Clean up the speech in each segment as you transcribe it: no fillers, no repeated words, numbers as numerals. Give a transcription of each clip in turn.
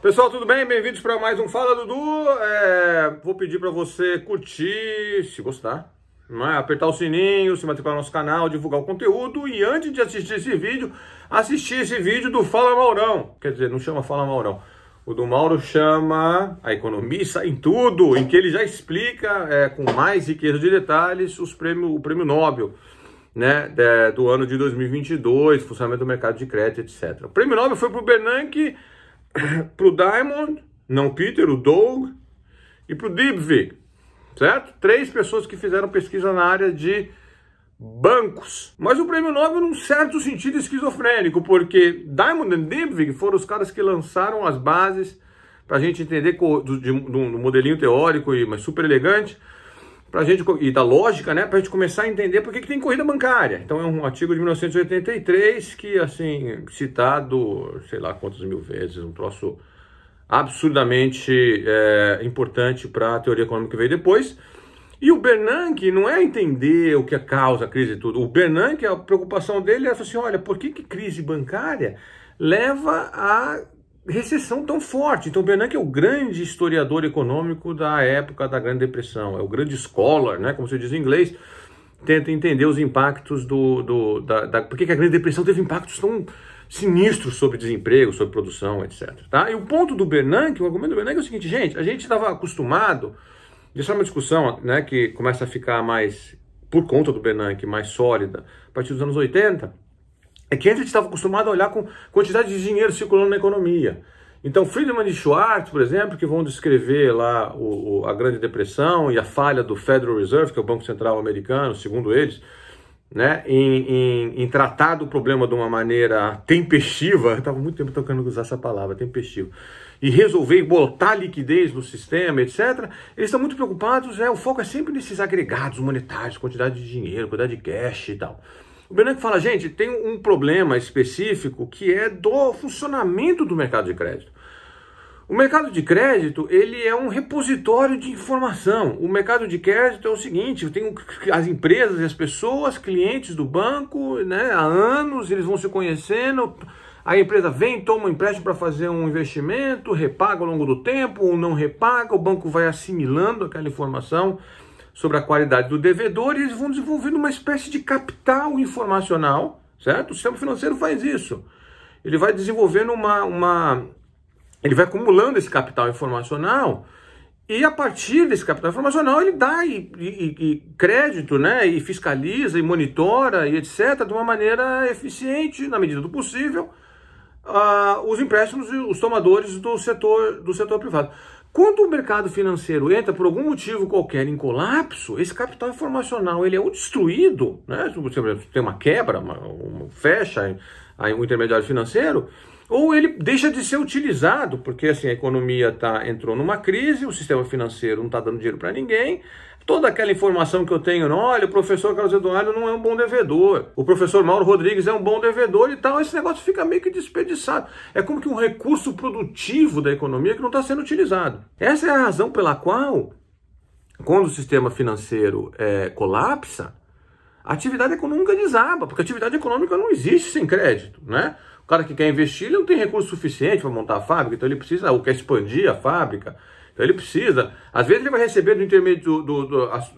Pessoal, tudo bem? Bem-vindos para mais um Fala Dudu. Vou pedir para você curtir, se gostar, apertar o sininho, se matricular no nosso canal, divulgar o conteúdo e antes de assistir esse vídeo do Fala Maurão. Quer dizer, não chama Fala Maurão. O do Mauro chama A Economia Está em Tudo, em que ele já explica com mais riqueza de detalhes o prêmio Nobel, né, do ano de 2022, funcionamento do mercado de crédito, etc. O prêmio Nobel foi para o Bernanke, para o Diamond, não Peter, o Doug, e para o Dybvig, certo? 3 pessoas que fizeram pesquisa na área de bancos. Mas o prêmio Nobel num certo sentido esquizofrênico, porque Diamond e Dybvig foram os caras que lançaram as bases para a gente entender do modelinho teórico, mas super elegante, pra gente, e da lógica, né, pra gente começar a entender por que tem corrida bancária. Então é um artigo de 1983 que, assim, citado, sei lá quantas mil vezes, um troço absurdamente importante para a teoria econômica que veio depois. E o Bernanke não é entender o que causa a crise e tudo. O Bernanke, a preocupação dele é assim, olha, por que crise bancária leva a recessão tão forte? Então o Bernanke é o grande historiador econômico da época da Grande Depressão, é o grande scholar, né, como se diz em inglês, tenta entender os impactos por que a Grande Depressão teve impactos tão sinistros sobre desemprego, sobre produção, etc. Tá? E o ponto do Bernanke, o argumento do Bernanke é o seguinte, gente, a gente estava acostumado, isso é uma discussão, né, que começa a ficar mais, por conta do Bernanke, mais sólida, a partir dos anos 80, é que antes a gente estava acostumado a olhar com quantidade de dinheiro circulando na economia. Então, Friedman e Schwartz, por exemplo, que vão descrever lá a Grande Depressão e a falha do Federal Reserve, que é o Banco Central americano, segundo eles, né, em tratar do problema de uma maneira tempestiva, eu estava muito tempo tentando usar essa palavra, tempestiva, e resolver e botar liquidez no sistema, etc., eles estão muito preocupados, o foco é sempre nesses agregados monetários, quantidade de dinheiro, quantidade de cash e tal. O Bernanke fala, gente, tem um problema específico que é do funcionamento do mercado de crédito. O mercado de crédito, ele é um repositório de informação. O mercado de crédito é o seguinte, tem as empresas e as pessoas, clientes do banco, né, há anos, eles vão se conhecendo, a empresa vem, toma um empréstimo para fazer um investimento, repaga ao longo do tempo ou não repaga, o banco vai assimilando aquela informação sobre a qualidade do devedor e eles vão desenvolvendo uma espécie de capital informacional, certo? O sistema financeiro faz isso. Ele vai desenvolvendo ele vai acumulando esse capital informacional e a partir desse capital informacional ele dá crédito, né? E fiscaliza e monitora e etc. de uma maneira eficiente, na medida do possível, os empréstimos e os tomadores do setor privado. Quando o mercado financeiro entra por algum motivo qualquer em colapso, esse capital informacional ele é ou destruído, né? Você tem uma quebra, fecha o intermediário financeiro, ou ele deixa de ser utilizado, porque assim, a economia entrou numa crise, o sistema financeiro não está dando dinheiro para ninguém, toda aquela informação que eu tenho, olha, o professor Carlos Eduardo não é um bom devedor, o professor Mauro Rodrigues é um bom devedor e tal, esse negócio fica meio que desperdiçado. É como que um recurso produtivo da economia que não está sendo utilizado. Essa é a razão pela qual, quando o sistema financeiro colapsa, a atividade econômica desaba, porque a atividade econômica não existe sem crédito, né? O cara que quer investir, ele não tem recurso suficiente para montar a fábrica, então ele precisa, ou quer expandir a fábrica, então ele precisa, às vezes ele vai receber do intermédio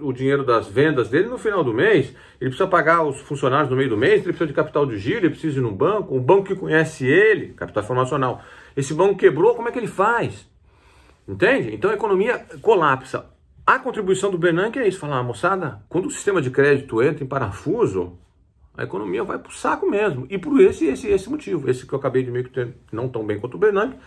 o dinheiro das vendas dele no final do mês, ele precisa pagar os funcionários no meio do mês, ele precisa de capital de giro, ele precisa ir num banco, um banco que conhece ele, capital informacional. Esse banco quebrou, como é que ele faz? Entende? Então a economia colapsa. A contribuição do Bernanke é isso, falar, moçada, quando o sistema de crédito entra em parafuso, a economia vai pro saco mesmo. E por esse motivo, esse que eu acabei de meio que ter, não tão bem quanto o Bernanke,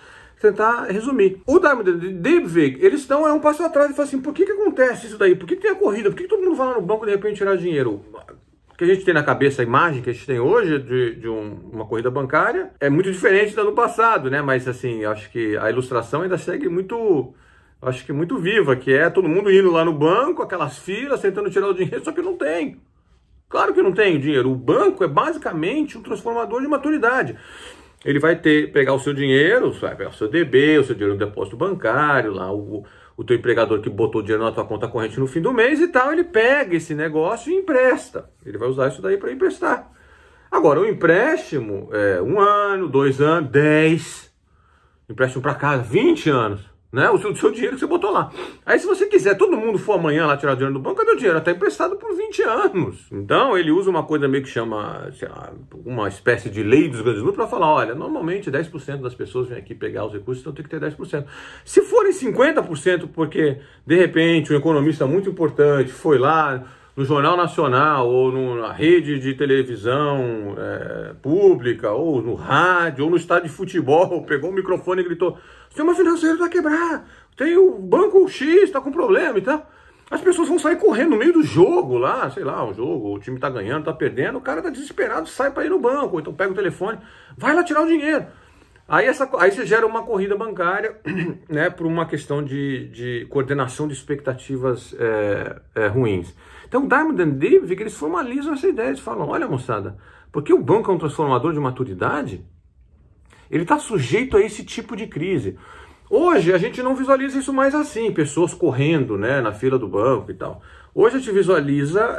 tentar resumir. O Diamond e Dybvig, eles estão um passo atrás e falam assim, por que acontece isso daí? Por que tem a corrida? Por que todo mundo vai lá no banco de repente tirar dinheiro? O que a gente tem na cabeça, a imagem que a gente tem hoje de uma corrida bancária, é muito diferente do ano passado, né? Mas assim, acho que a ilustração ainda segue muito viva, que é todo mundo indo lá no banco, aquelas filas, tentando tirar o dinheiro, só que não tem. Claro que não tem dinheiro. O banco é basicamente um transformador de maturidade. Ele vai pegar o seu dinheiro, vai pegar o seu DB, o seu dinheiro no depósito bancário, lá o teu empregador que botou o dinheiro na tua conta corrente no fim do mês e tal, ele pega esse negócio e empresta. Ele vai usar isso daí para emprestar. Agora, o empréstimo é 1 ano, 2 anos, 10. empréstimo para casa, 20 anos. Né? O seu dinheiro que você botou lá. Aí se você quiser, todo mundo for amanhã lá tirar o dinheiro do banco, cadê o dinheiro? Está emprestado por 20 anos. Então ele usa uma coisa meio que chama, sei lá, uma espécie de lei dos grandes números para falar, olha, normalmente 10% das pessoas vêm aqui pegar os recursos, então tem que ter 10%. Se forem 50%, porque de repente um economista muito importante foi lá no Jornal Nacional, ou na rede de televisão pública, ou no rádio, ou no estádio de futebol, pegou o microfone e gritou, o sistema financeiro vai quebrar, tem o banco X, está com problema e tal. As pessoas vão sair correndo no meio do jogo lá, sei lá, o jogo, o time está ganhando, está perdendo, o cara está desesperado, sai para ir no banco, ou então pega o telefone, vai lá tirar o dinheiro. Aí você gera uma corrida bancária, né, por uma questão de coordenação de expectativas ruins. Então, Diamond and Dybvig, eles formalizam essa ideia, eles falam, olha moçada, porque o banco é um transformador de maturidade, ele está sujeito a esse tipo de crise. Hoje a gente não visualiza isso mais assim, pessoas correndo, né, na fila do banco e tal. Hoje a gente visualiza,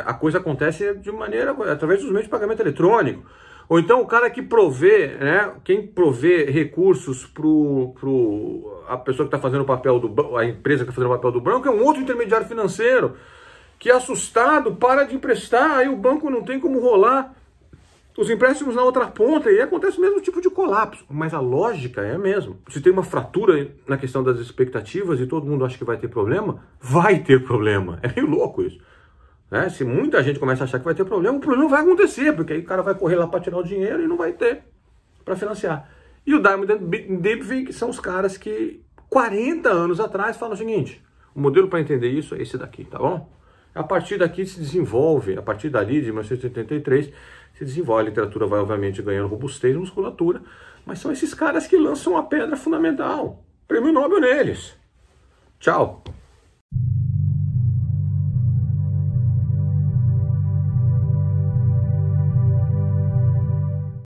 a coisa acontece de maneira, através dos meios de pagamento eletrônico. Ou então o cara que provê, né, quem provê recursos a pessoa que está fazendo o papel a empresa que está fazendo o papel do banco é um outro intermediário financeiro, que assustado para de emprestar, aí o banco não tem como rolar os empréstimos na outra ponta, e acontece o mesmo tipo de colapso. Mas a lógica é a mesma. Se tem uma fratura na questão das expectativas e todo mundo acha que vai ter problema, vai ter problema. É meio louco isso. Né? Se muita gente começa a achar que vai ter problema, o problema vai acontecer, porque aí o cara vai correr lá para tirar o dinheiro e não vai ter para financiar. E o Diamond and Dybvig são os caras que 40 anos atrás falam o seguinte, o modelo para entender isso é esse daqui, tá bom? A partir daqui se desenvolve, a partir dali, de 1983, se desenvolve, a literatura vai obviamente ganhando robustez e musculatura, mas são esses caras que lançam a pedra fundamental. Prêmio Nobel neles. Tchau.